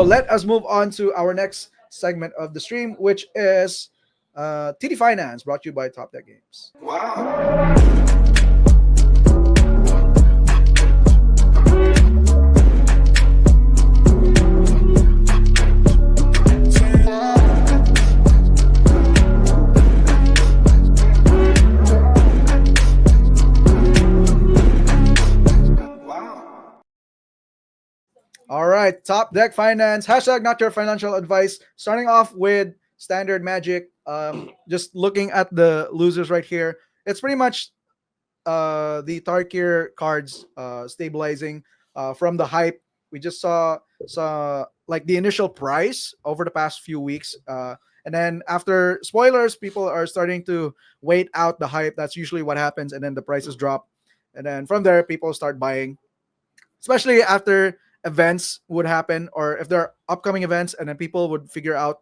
let us move on to our next segment of the stream, which is TD Finance, brought to you by Top Deck Games. All right, Top Deck Finance, hashtag not your financial advice. Starting off with Standard Magic. Just looking at the losers right here, it's pretty much the Tarkir cards stabilizing from the hype. We just saw like the initial price over the past few weeks. And then after spoilers, people are starting to wait out the hype. That's usually what happens. And then the prices drop. And then from there, people start buying, especially after events would happen or if there are upcoming events, and then people would figure out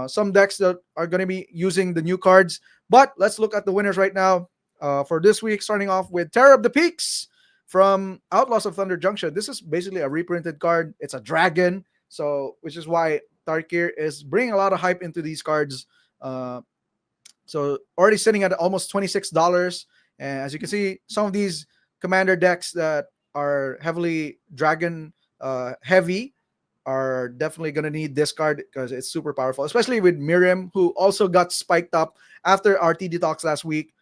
some decks that are going to be using the new cards. But let's look at the winners right now for this week, starting off with Terror of the Peaks from Outlaws of Thunder Junction. This is basically a reprinted card. It's a dragon, so which is why Tarkir is bringing a lot of hype into these cards. So already sitting at almost $26. And as you can see, some of these commander decks that are heavily dragon heavy are definitely going to need this card because it's super powerful, especially with Miriam, who also got spiked up after our TD Talks last week.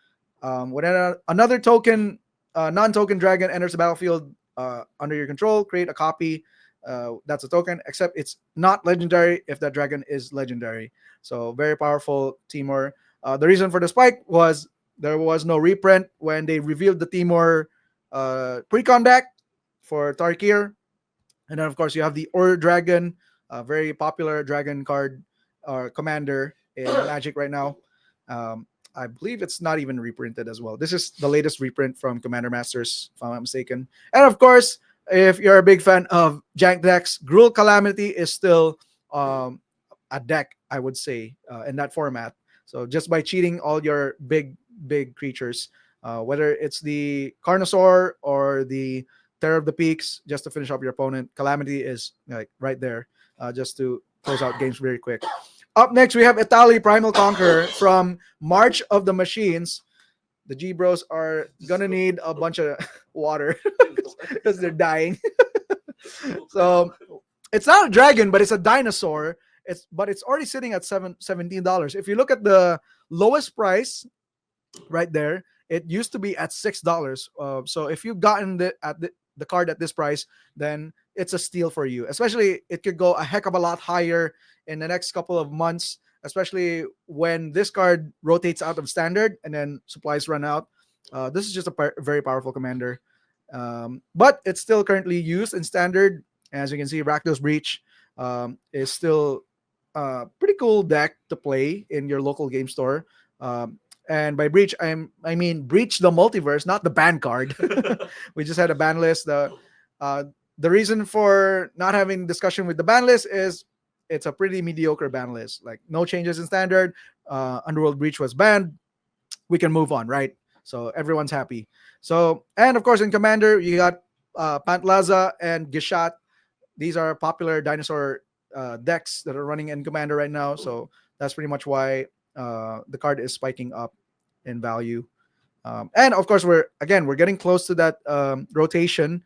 When another token, non-token dragon enters the battlefield under your control, create a copy. That's a token, except it's not legendary if that dragon is legendary. So very powerful Timor. The reason for the spike was there was no reprint when they revealed the Timor pre-con deck for Tarkir. And then, of course, you have the Or Dragon, a very popular dragon card or commander in Magic right now. I believe it's not even reprinted as well. This is the latest reprint from Commander Masters, if I'm not mistaken. And of course, if you're a big fan of jank decks, Gruul Calamity is still a deck, I would say, in that format. So just by cheating all your big creatures, whether it's the Carnosaur or the Terror of the Peaks, just to finish off your opponent, Calamity is like right there, just to close out games very quick. Up next, we have Italy Primal Conqueror from March of the Machines. The G Bros are gonna need a bunch of water because they're dying. So it's not a dragon, but it's a dinosaur. It's already sitting at $17. If you look at the lowest price right there, it used to be at $6. So if you've gotten the card at this price, then it's a steal for you. Especially it could go a heck of a lot higher in the next couple of months, especially when this card rotates out of standard and then supplies run out. This is just a very powerful commander. But it's still currently used in standard. As you can see, Rakdos Breach is still a pretty cool deck to play in your local game store. And by breach, I mean breach the multiverse, not the ban card. We just had a ban list. The reason for not having discussion with the ban list is it's a pretty mediocre ban list. Like no changes in standard. Underworld Breach was banned. We can move on, right? So everyone's happy. So, and of course in Commander, you got Pantlaza and Gishat. These are popular dinosaur decks that are running in Commander right now. So that's pretty much why the card is spiking up in value. And of course, we're getting close to that rotation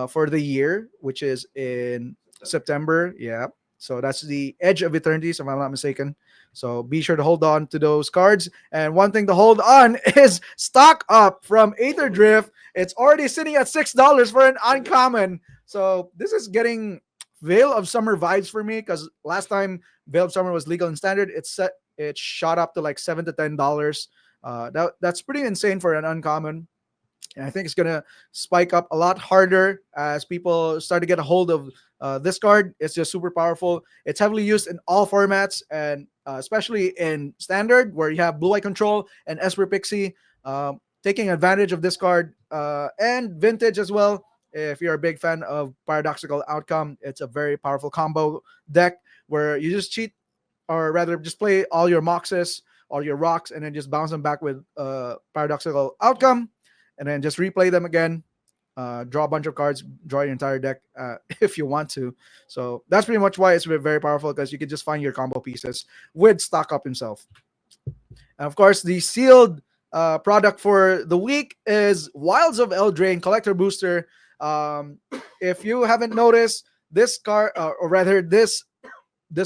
for the year, which is in September. Yeah. So that's the Edge of Eternities, if I'm not mistaken. So be sure to hold on to those cards. And one thing to hold on is Stock Up from Aether Drift. It's already sitting at $6 for an uncommon. So this is getting Veil of Summer vibes for me, because last time Veil of Summer was legal in standard, it shot up to like $7 to $10. That's pretty insane for an uncommon. And I think it's going to spike up a lot harder as people start to get a hold of this card. It's just super powerful. It's heavily used in all formats, and especially in Standard, where you have Blue Eye Control and Esper Pixie. Taking advantage of this card, and Vintage as well. If you're a big fan of Paradoxical Outcome, it's a very powerful combo deck where you just cheat, or rather just play all your Moxes, all your rocks, and then just bounce them back with Paradoxical Outcome, and then just replay them again. draw a bunch of cards, draw your entire deck if you want to. So that's pretty much why it's very powerful, because you can just find your combo pieces with Stock Up himself. And of course, the sealed product for the week is Wilds of Eldraine Collector Booster. If you haven't noticed, this card, or rather, this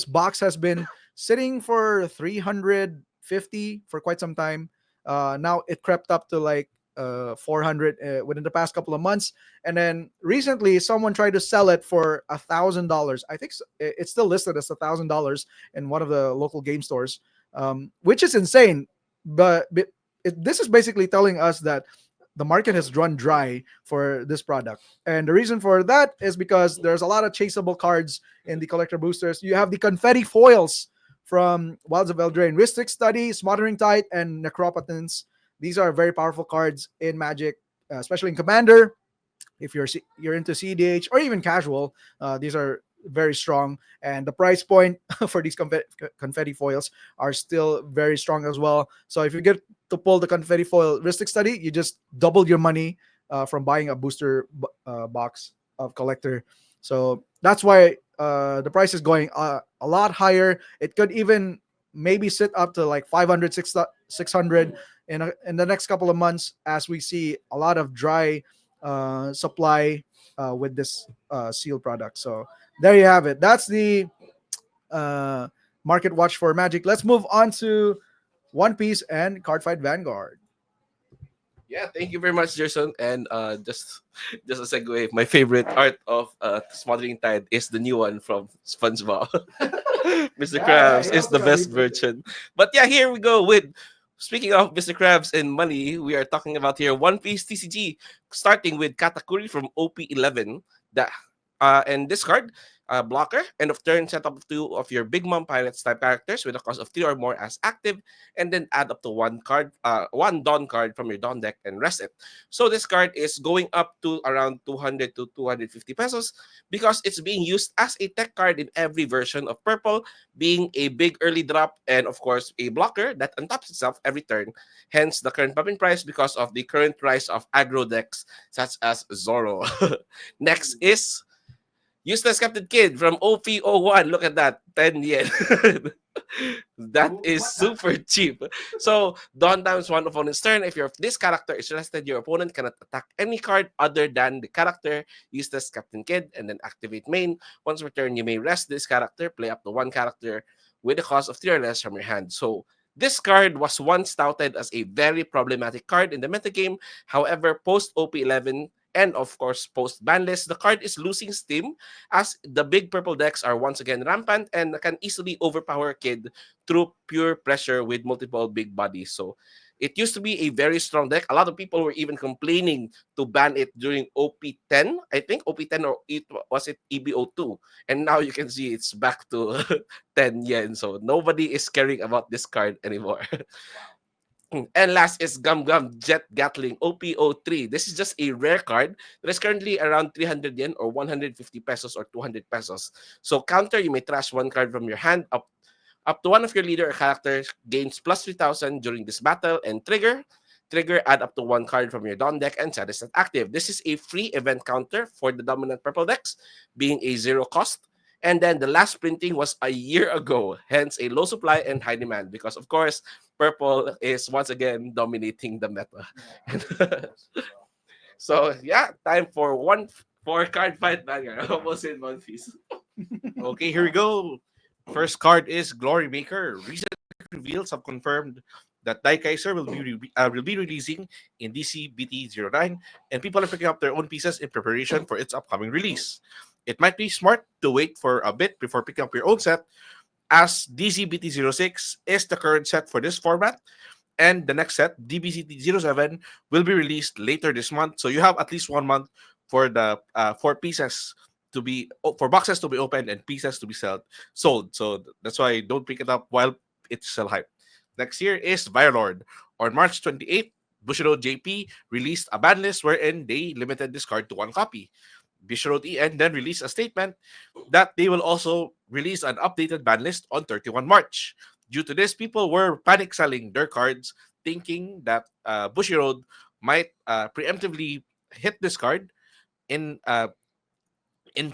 box has been sitting for 350 for quite some time. Now it crept up to like 400 within the past couple of months, and then recently someone tried to sell it for $1,000. I think it's still listed as $1,000 in one of the local game stores, which is insane. But this is basically telling us that the market has run dry for this product. And the reason for that is because there's a lot of chaseable cards in the collector boosters. You have the confetti foils from Wilds of Eldraine, Rhystic Study, Smothering Tide, and Necropotence. These are very powerful cards in Magic, especially in Commander. If you're into CDH or even casual, these are very strong. And the price point for these confetti foils are still very strong as well. So if you get to pull the confetti foil Rhystic Study, you just double your money from buying a booster box of collector. So that's why the price is going a lot higher. It could even maybe sit up to like 500, 600 in the next couple of months, as we see a lot of dry supply with this seal product. So there you have it. That's the uh, market watch for Magic. Let's move on to One Piece and Cardfight Vanguard. Yeah, thank you very much, Gerson. And just a segue, my favorite art of Smothering Tide is the new one from SpongeBob. Mr. Yeah, Krabs he is also the got best reprinted. version. But yeah, here we go with. Speaking of Mr. Krabs and money, we are talking about here One Piece TCG, starting with Katakuri from OP11. The and this card, blocker, end of turn, set up two of your Big Mom Pirates type characters with a cost of three or more as active, and then add up to one Dawn card from your Dawn deck and rest it. So this card is going up to around 200 to 250 pesos because it's being used as a tech card in every version of Purple, being a big early drop and of course a blocker that untaps itself every turn. Hence the current pumping price because of the current rise of aggro decks such as Zoro. Next is Useless Captain Kid from OP01. Look at that. 10 yen. That is super cheap. So, Dawn times one opponent's turn. If this character is rested, your opponent cannot attack any card other than the character Useless Captain Kid and then activate main. Once per turn, you may rest this character, play up to one character with the cost of 3 or less from your hand. So, this card was once touted as a very problematic card in the metagame. However, post OP11 and of course post ban list, the card is losing steam as the big purple decks are once again rampant and can easily overpower Kid through pure pressure with multiple big bodies. So it used to be a very strong deck. A lot of people were even complaining to ban it during OP10. I think OP10 or was it EBO2. And now you can see it's back to 10 yen. So nobody is caring about this card anymore. And last is Gum Gum Jet Gatling OPO3. This is just a rare card that is currently around 300 yen or 150 pesos or 200 pesos. So counter, you may trash one card from your hand up to one of your leader or characters gains plus 3,000 during this battle, and trigger add up to one card from your Dawn deck and set it active. This is a free event counter for the dominant purple decks, being a zero cost. And then the last printing was a year ago, hence a low supply and high demand because, of course, purple is once again dominating the meta. So yeah, time for card fight banger. Almost in one piece. Okay, here we go. First card is Glory Maker. Recent reveals have confirmed that Die Kaiser will be releasing in DC BT09, and people are picking up their own pieces in preparation for its upcoming release. It might be smart to wait for a bit before picking up your own set, as DCBT06 is the current set for this format, and the next set, DBCT07, will be released later this month. So you have at least 1 month for the for boxes to be opened and pieces to be sold. So that's why don't pick it up while it's still hype. Next year is Firelord. On March 28th, Bushiroad JP released a ban list wherein they limited this card to one copy. Bushiroad EN then released a statement that they will also release an updated ban list on 31 March. Due to this, people were panic selling their cards, thinking that Bushiroad might preemptively hit this card in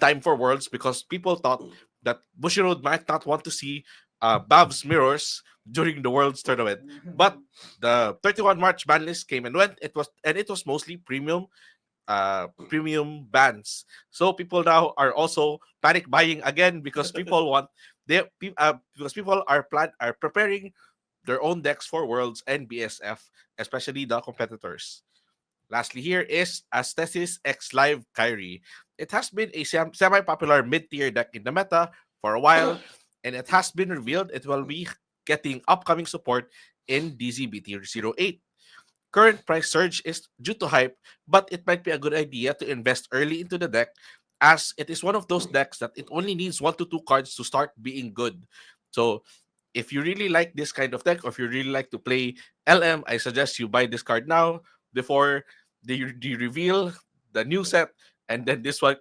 time for Worlds because people thought that Bushiroad might not want to see Bav's mirrors during the Worlds tournament. But the 31 March ban list came and went. It was mostly premium bands. So people now are also panic buying again because people want because people are preparing their own decks for Worlds and BSF, especially the competitors. Lastly, here is Aesthesis X Live Kyrie. It has been a semi popular mid tier deck in the meta for a while, and it has been revealed it will be getting upcoming support in DZBT08. Current price surge is due to hype, but it might be a good idea to invest early into the deck as it is one of those decks that it only needs 1 to 2 cards to start being good. So, if you really like this kind of deck or if you really like to play LM, I suggest you buy this card now before they reveal the new set, and then this might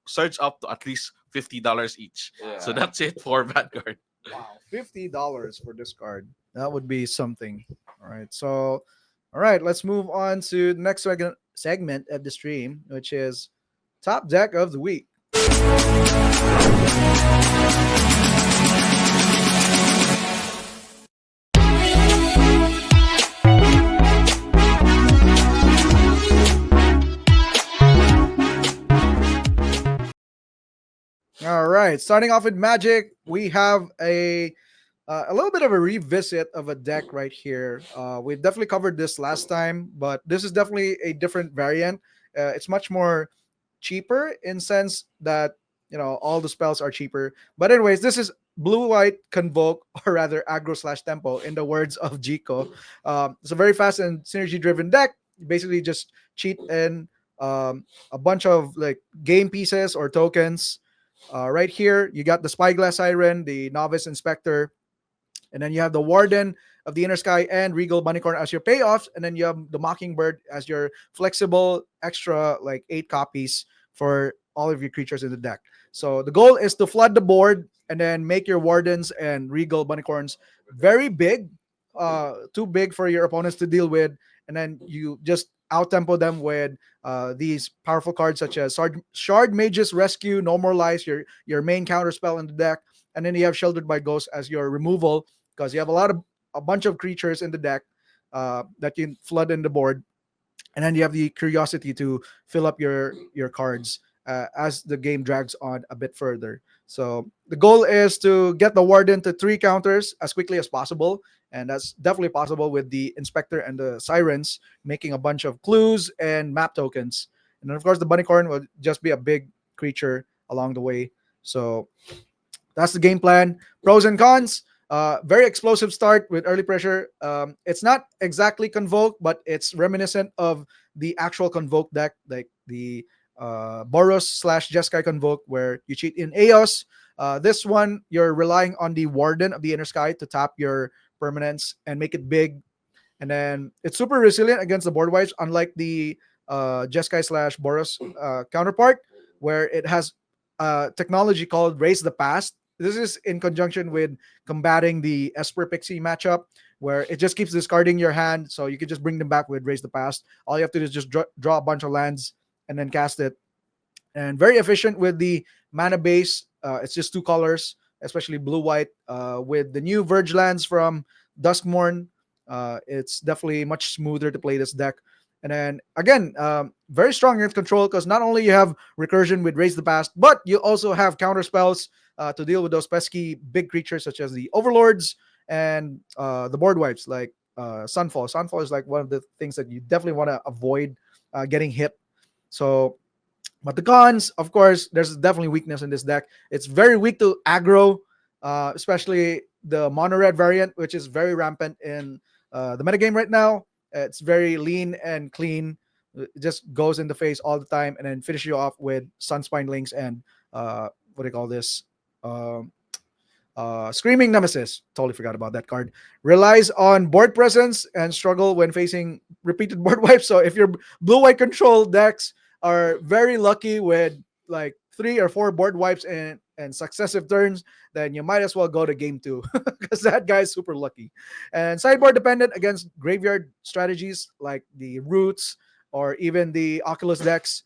surge up to at least $50 each. So Yeah. that's it for Vanguard. Wow, $50 for this card. That would be something. All right. So, all right, let's move on to the next segment of the stream, which is top deck of the week. All right, starting off with Magic, we have a little bit of a revisit of a deck right here. We've definitely covered this last time, but this is definitely a different variant. It's much more cheaper in sense that all the spells are cheaper. But anyways, this is blue white convoke, or rather aggro slash tempo in the words of Jico. It's a very fast and synergy driven deck. You basically just cheat in a bunch of like game pieces or tokens. Right here, you got the Spyglass Siren, the Novice Inspector, and then you have the Warden of the Inner Sky and Regal Bunnycorn as your payoffs, and then you have the Mockingbird as your flexible extra like 8 copies for all of your creatures in the deck. So the goal is to flood the board and then make your Wardens and Regal Bunnycorns very big, too big for your opponents to deal with, and then you just out tempo them with these powerful cards such as Shard Mage's Rescue, No More Lies, your main counter spell in the deck, and then you have Sheltered by Ghost as your removal because you have a bunch of creatures in the deck that you flood in the board, and then you have the Curiosity to fill up your cards as the game drags on a bit further. So the goal is to get the Warden to 3 counters as quickly as possible, and that's definitely possible with the Inspector and the Sirens making a bunch of clues and map tokens. And then of course the Bunnycorn will just be a big creature along the way. So that's the game plan. Pros and cons. Very explosive start with early pressure. It's not exactly Convoke, but it's reminiscent of the actual Convoke deck, like the Boros slash Jeskai Convoke, where you cheat in Eos. This one, you're relying on the Warden of the Inner Sky to tap your permanents and make it big. And then it's super resilient against the board wipes, unlike the Jeskai slash Boros counterpart, where it has technology called Raise the Past. This is in conjunction with combating the Esper Pixie matchup, where it just keeps discarding your hand, so you can just bring them back with Raise the Past. All you have to do is just draw a bunch of lands and then cast it. And very efficient with the mana base. It's just 2 colors, especially blue-white. With the new Verge lands from Duskmourn, it's definitely much smoother to play this deck. And then again, very strong earth control because not only you have recursion with Raise the Past, but you also have counter spells to deal with those pesky big creatures such as the Overlords and the board wipes like Sunfall. Sunfall is like one of the things that you definitely want to avoid getting hit. So, but the cons, of course, there's definitely weakness in this deck. It's very weak to aggro, especially the mono red variant, which is very rampant in the metagame right now. It's very lean and clean. It just goes in the face all the time and then finish you off with Sunspine Links and what do you call this? Screaming Nemesis. Totally forgot about that card. Relies on board presence and struggle when facing repeated board wipes. So if your blue-white control decks are very lucky with like 3 or 4 board wipes and successive turns, then you might as well go to game 2 because that guy's super lucky. And sideboard dependent against graveyard strategies like the Roots or even the Oculus decks.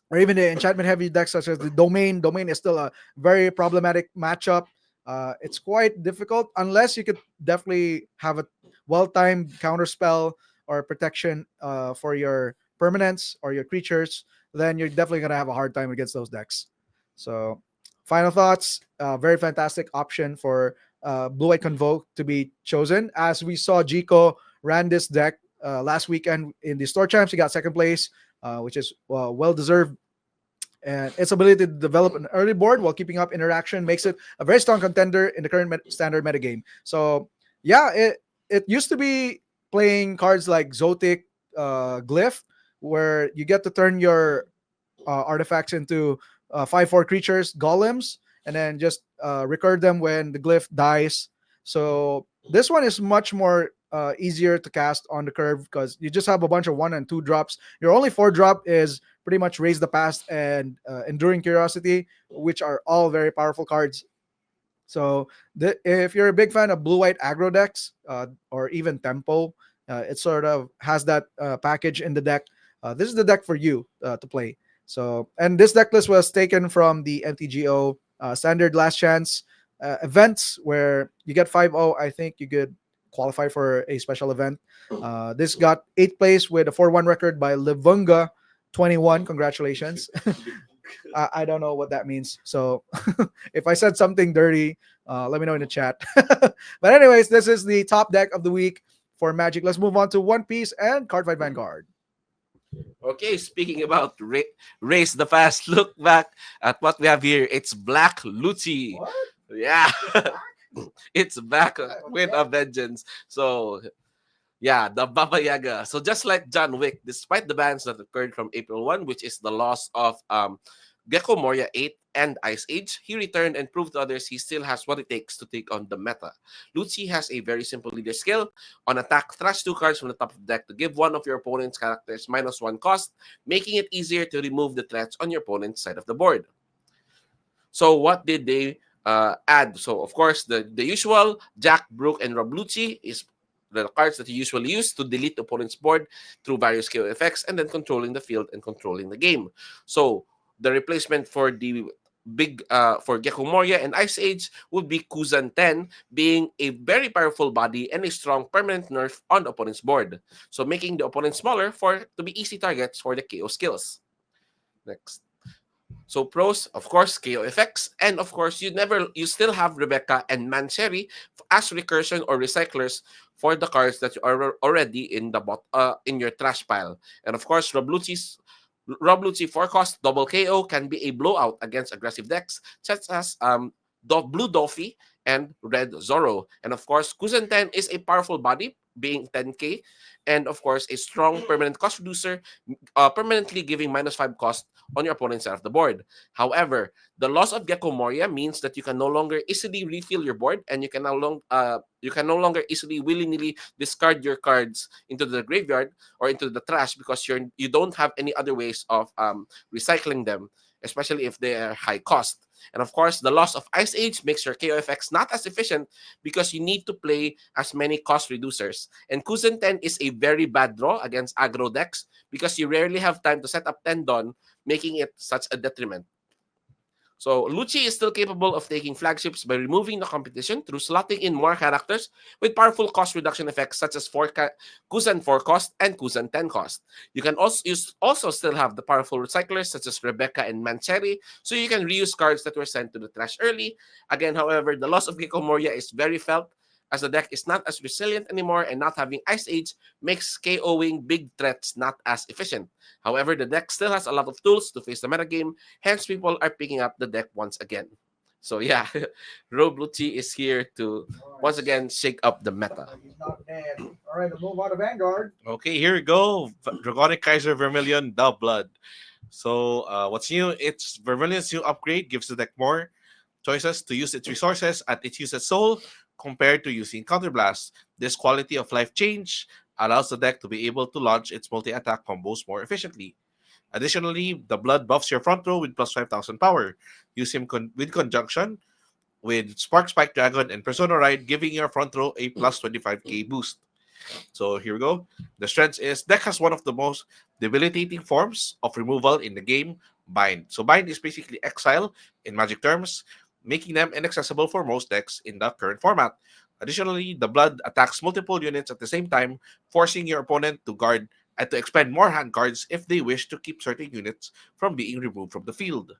or even the enchantment heavy decks such as the domain. Domain is still a very problematic matchup. It's quite difficult unless you could definitely have a well-timed counter spell or protection for your permanents or your creatures. Then you're definitely gonna have a hard time against those decks. So, final thoughts. Very fantastic option for Blue White Convoke to be chosen. As we saw, Jico ran this deck last weekend in the store champs. He got second place, which is well deserved, and its ability to develop an early board while keeping up interaction makes it a very strong contender in the current standard metagame. So yeah, it used to be playing cards like Zotic, Glyph, where you get to turn your artifacts into 5/4 creatures, golems, and then just recur them when the glyph dies. So this one is much more easier to cast on the curve because you just have a bunch of 1 and 2 drops. Your only 4 drop is pretty much Raise the Past and Enduring Curiosity, which are all very powerful cards. So if you're a big fan of blue white aggro decks or even tempo, it sort of has that package in the deck. This is the deck for you to play. So, and this deck list was taken from the MTGO standard last chance events where you get 5-0. I think you could qualify for a special event. This got 8th place with a 4-1 record by Livunga 21. Congratulations. I don't know what that means. So if I said something dirty, let me know in the chat. But anyways, this is the top deck of the week for Magic. Let's move on to One Piece and Cardfight Vanguard. Okay, speaking about race the fast, look back at what we have here. It's Black Luchi. What? Yeah, it's back with a vengeance. So, yeah, the Baba Yaga. So just like John Wick, despite the bans that occurred from April 1, which is the loss of Gecko Moria 8 and Ice Age, he returned and proved to others he still has what it takes to take on the meta. Lucci has a very simple leader skill. On attack, thrash 2 cards from the top of the deck to give one of your opponent's characters -1 cost, making it easier to remove the threats on your opponent's side of the board. So what did they add? So of course, the usual Jack, Brook, and Rob Lucci is the cards that you usually use to delete the opponent's board through various skill effects and then controlling the field and controlling the game. So the replacement for the big for Gecko Moria and Ice Age would be Kuzan 10, being a very powerful body and a strong permanent nerf on the opponent's board. So making the opponent smaller to be easy targets for the KO skills. Next. So pros, of course, KO effects, and of course, you still have Rebecca and Mancheri as recursion or recyclers for the cards that are already in the in your trash pile. And of course, Rob Lucci 4-cost double KO can be a blowout against aggressive decks such as Blue Doffy and Red Zoro. And of course, Kuzan 10 is a powerful body, being 10k, and of course, a strong permanent cost reducer, permanently giving -5 cost on your opponent's side of the board. However, the loss of Gecko Moria means that you can no longer easily refill your board, and you can no longer easily willy-nilly discard your cards into the graveyard or into the trash because you don't have any other ways of recycling them, especially if they are high cost. And of course, the loss of Ice Age makes your KO effects not as efficient because you need to play as many cost reducers. And Kuzan 10 is a very bad draw against aggro decks because you rarely have time to set up Tendon, making it such a detriment. So Lucci is still capable of taking flagships by removing the competition through slotting in more characters with powerful cost reduction effects such as Kuzan 4 cost and Kuzan 10 cost. You can also still have the powerful recyclers such as Rebecca and Mancheri, so you can reuse cards that were sent to the trash early. Again, however, the loss of Gecko Moria is very felt as the deck is not as resilient anymore, and not having Ice Age makes KOing big threats not as efficient. However, the deck still has a lot of tools to face the metagame, hence people are picking up the deck once again. So yeah, Rob Lucci is here to once again shake up the meta. He's not dead. All right, let's move on to Vanguard. Okay, here we go. Draconic Kaiser Vermilion, the Blood. So what's new? It's Vermilion's new upgrade gives the deck more choices to use its resources at its usage soul compared to using Counterblast. This quality of life change allows the deck to be able to launch its multi-attack combos more efficiently. Additionally, the Blood buffs your front row with plus 5,000 power. Use him with conjunction with Spark Spike Dragon and Persona Ride, giving your front row a plus 25k boost. So here we go. The strength is deck has one of the most debilitating forms of removal in the game, Bind. So Bind is basically exile in Magic terms, making them inaccessible for most decks in the current format. Additionally, the Blood attacks multiple units at the same time, forcing your opponent to guard and to expend more hand cards if they wish to keep certain units from being removed from the field.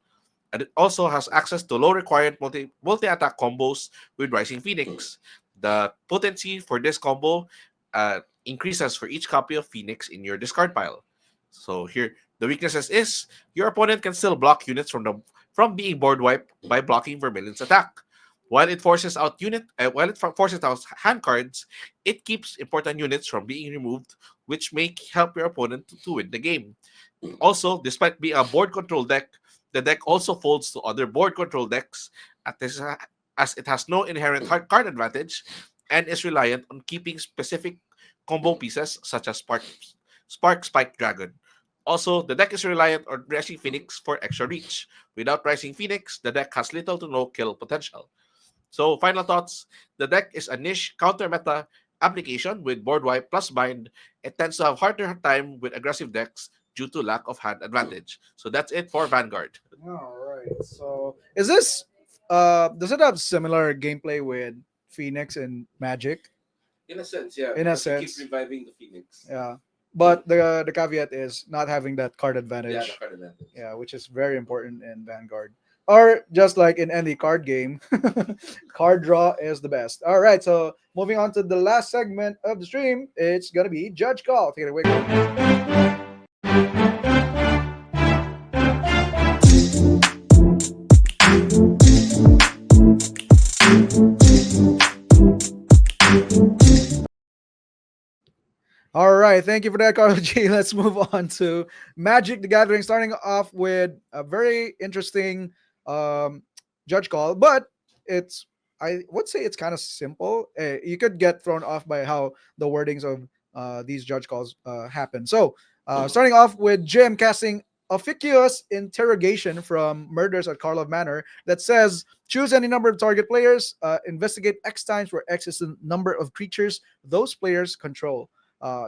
And it also has access to low required multi attack combos with Rising Phoenix. The potency for this combo increases for each copy of Phoenix in your discard pile. So here, the weaknesses is your opponent can still block units from being board wiped by blocking Vermilion's attack. While it forces out hand cards, it keeps important units from being removed, which may help your opponent to win the game. Also, despite being a board control deck, the deck also folds to other board control decks as it has no inherent card advantage and is reliant on keeping specific combo pieces such as Spark Spike Dragon. Also, the deck is reliant on Rising Phoenix for extra reach. Without Rising Phoenix, the deck has little to no kill potential. So, final thoughts. The deck is a niche counter meta application with board wipe plus bind. It tends to have harder time with aggressive decks due to lack of hand advantage. So that's it for Vanguard. All right. So is this does it have similar gameplay with Phoenix and Magic? In a sense, yeah. In a because you keep sense. reviving the Phoenix. Yeah. But the caveat is not having that card Yeah, advantage. the card advantage. Yeah, which is very important in Vanguard. Or just like in any card game, card draw is the best. All right, so moving on to the last segment of the stream, it's gonna be Judge Call. Take it away. All right, thank you for that, Carlo G. Let's move on to Magic the Gathering, starting off with a very interesting um, judge call, but it's I would say it's kind of simple. You could get thrown off by how the wordings of these judge calls happen. So, starting off with Jim casting officious interrogation from Murders at Karlov Manor that says choose any number of target players, investigate X times where X is the number of creatures those players control.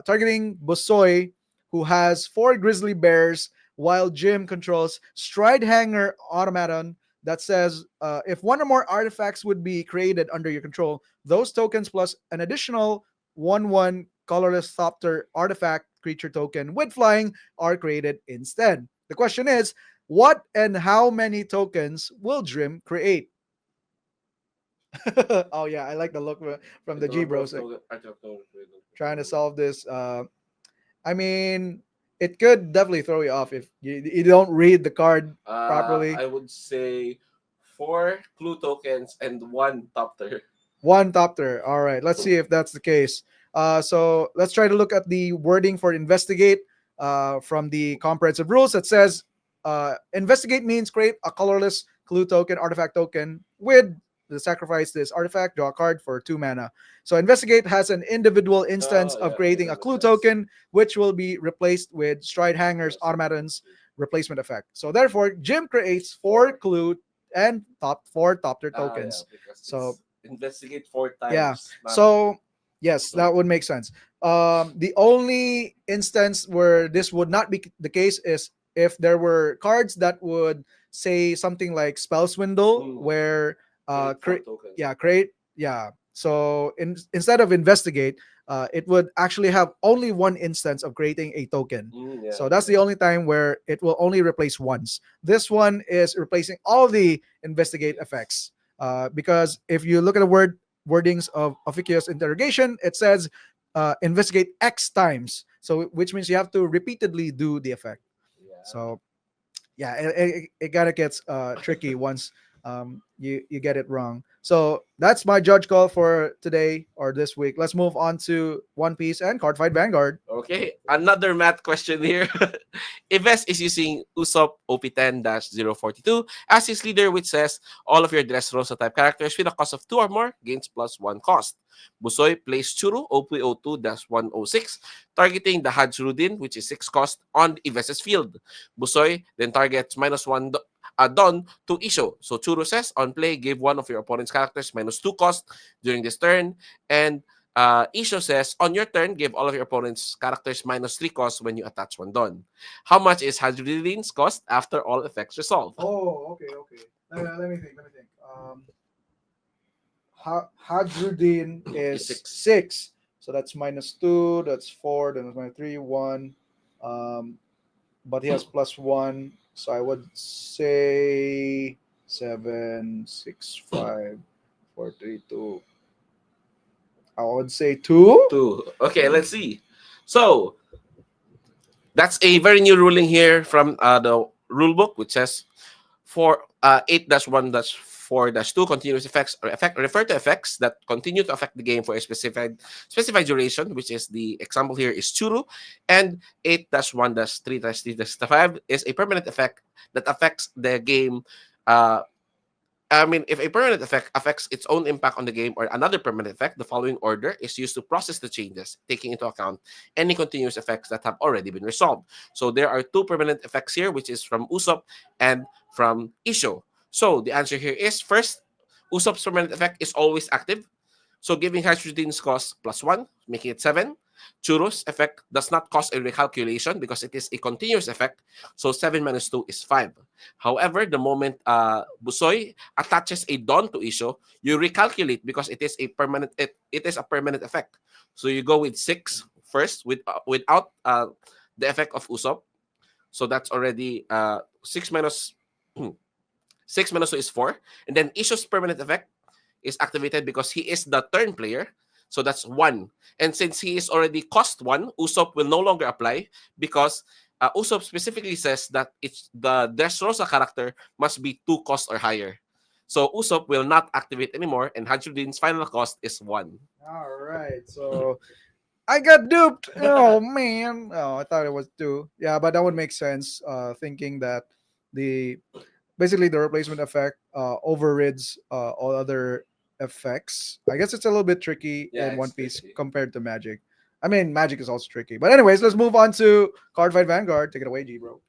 Targeting Bosoy, who has four grizzly bears, while Jim controls Stride Hanger Automaton that says if one or more artifacts would be created under your control, those tokens plus an additional 1/1 colorless Thopter artifact creature token with flying are created instead. The question is, what and how many tokens will Jim create? Oh yeah, I like the look from the G Bros trying to solve this. I mean, it could definitely throw you off if you don't read the card properly. I would say 4 clue tokens and 1 Thopter. One Thopter. All right, let's see if that's the case. So let's try to look at the wording for investigate from the comprehensive rules. It says investigate means create a colorless clue token, artifact token with the sacrifice this artifact, draw a card for 2 mana. So investigate has an individual instance Oh, of yeah, creating yeah, a makes clue sense. token, which will be replaced with Stride Hangers Automaton's replacement effect. So therefore, Jim creates 4 clue and 4 Thopter tokens. Because So it's investigate 4 times. yeah. not- So yes, that would make sense. The only instance where this would not be the case is if there were cards that would say something like Spell Swindle, Mm. where create 4 tokens. create So instead of investigate, it would actually have only one instance of creating a token. Yeah. So that's the only time where it will only replace once. This one is replacing all the investigate effects. Because if you look at the wordings of officious interrogation, it says investigate X times. So which means you have to repeatedly do the effect. Yeah. So yeah, it kind of gets tricky once you get it wrong. So that's my judge call for today or this week. Let's move on to One Piece and Cardfight Vanguard. Okay, another math question here. Ives is using Usopp OP10-042 as his leader, which says all of your Dressrosa type characters with a cost of 2 or more gains +1 cost. Busoy plays Churu OP02-106, targeting the Hadsrudin, which is 6 cost, on Ives's field. Busoy then targets -1 Don to Isho. So Churu says on play, give one of your opponent's characters -2 cost during this turn, and Isho says, on your turn, give all of your opponent's characters -3 cost when you attach one Don. How much is Hadrian's cost after all effects resolve? Oh, okay, okay. Let me think. Let me think. Hadruddin is Is 6. So that's -2. That's 4. Then it's -3, 1. Um, but he has +1. So I would say 7, 6, 5, 4, 3, 2. I would say 2. 2. Okay, let's see. So, that's a very new ruling here from the rule book, which says for 8-1-4-2 continuous effects or effect refer to effects that continue to affect the game for a specified duration, which is the example here is Churu, and 8-1-3-3-5 is a permanent effect that affects the game. If a permanent effect affects its own impact on the game or another permanent effect, the following order is used to process the changes, taking into account any continuous effects that have already been resolved. So there are 2 permanent effects here, which is from Usopp and from Isho. So the answer here is first, Usopp's permanent effect is always active. So giving Hydrogen's cost +1, making it 7. Churu's effect does not cause a recalculation because it is a continuous effect. So 7 - 2 is 5. However, the moment Busoy attaches a Don to Isho, you recalculate because it is a permanent it is a permanent effect. So you go with 6 first without the effect of Usopp. So that's already 6 minus 6 - 2 is 4. And then Isho's permanent effect is activated because he is the turn player. So that's 1. And since he is already cost 1, Usopp will no longer apply because Usopp specifically says that it's the Dressrosa character must be 2 cost or higher. So Usopp will not activate anymore, and Hajruddin's final cost is 1. All right. So I got duped. Oh man. Oh, I thought it was 2. Yeah, but that would make sense. Thinking that the basically the replacement effect overrides all other effects. I guess it's a little bit tricky Yeah, in One it's Piece tricky. compared to Magic. I mean, Magic is also tricky. But anyways, let's move on to Card Fight Vanguard. Take it away, G bro.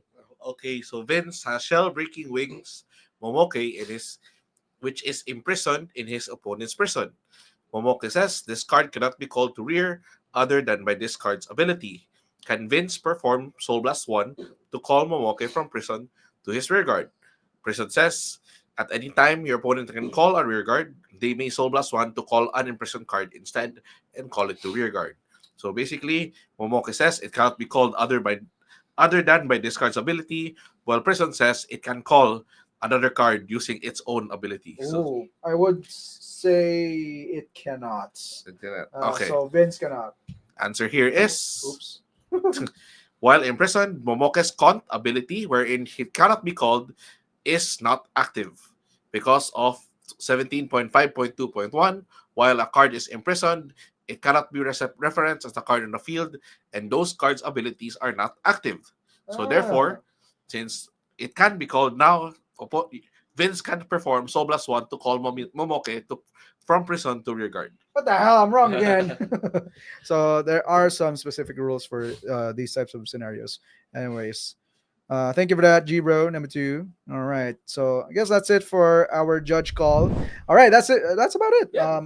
Okay, so Vince has shell breaking wings, Momoke, which is imprisoned in his opponent's prison. Momoke says this card cannot be called to rear other than by this card's ability. Can Vince perform Soul Blast 1 to call Momoke from prison to his rear guard? Prison says at any time your opponent can call a rear guard, they may Soul Blast 1 to call an imprisoned card instead and call it to rear guard. So basically, Momoke says it cannot be called other than by this card's ability, while Prison says it can call another card using its own ability. So Oh, I would say it cannot. okay. So Vince cannot. Answer here is Oops. while imprisoned, Momoke's Count ability, wherein he cannot be called, is not active because of 17.5.2.1. While a card is imprisoned, it cannot be referenced as a card on the field, and those cards' abilities are not active. So therefore, since it can be called now, Vince can perform Soul Blast 1 to call Momoke from prison to rear guard. What the hell? I'm wrong again. So there are some specific rules for these types of scenarios. Anyways, thank you for that, G bro. Number 2. All right. So I guess that's it for our judge call. All right, that's it. That's about it. Yeah.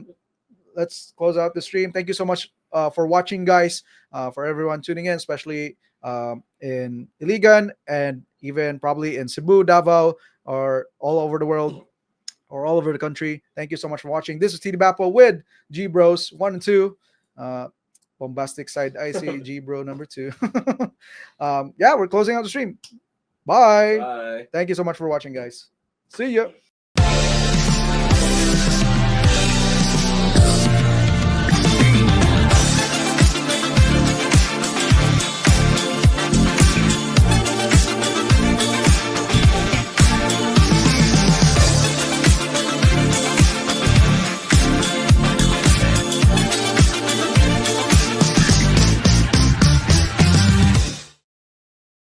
Let's close out the stream. Thank you so much for watching, guys. For everyone tuning in, especially in Iligan and even probably in Cebu, Davao, or all over the world or all over the country. Thank you so much for watching. This is TD Bapo with G Bros 1 and 2. Bombastic Side IC G Bro number 2. Yeah, we're closing out the stream. Bye. Bye. Thank you so much for watching, guys. See ya.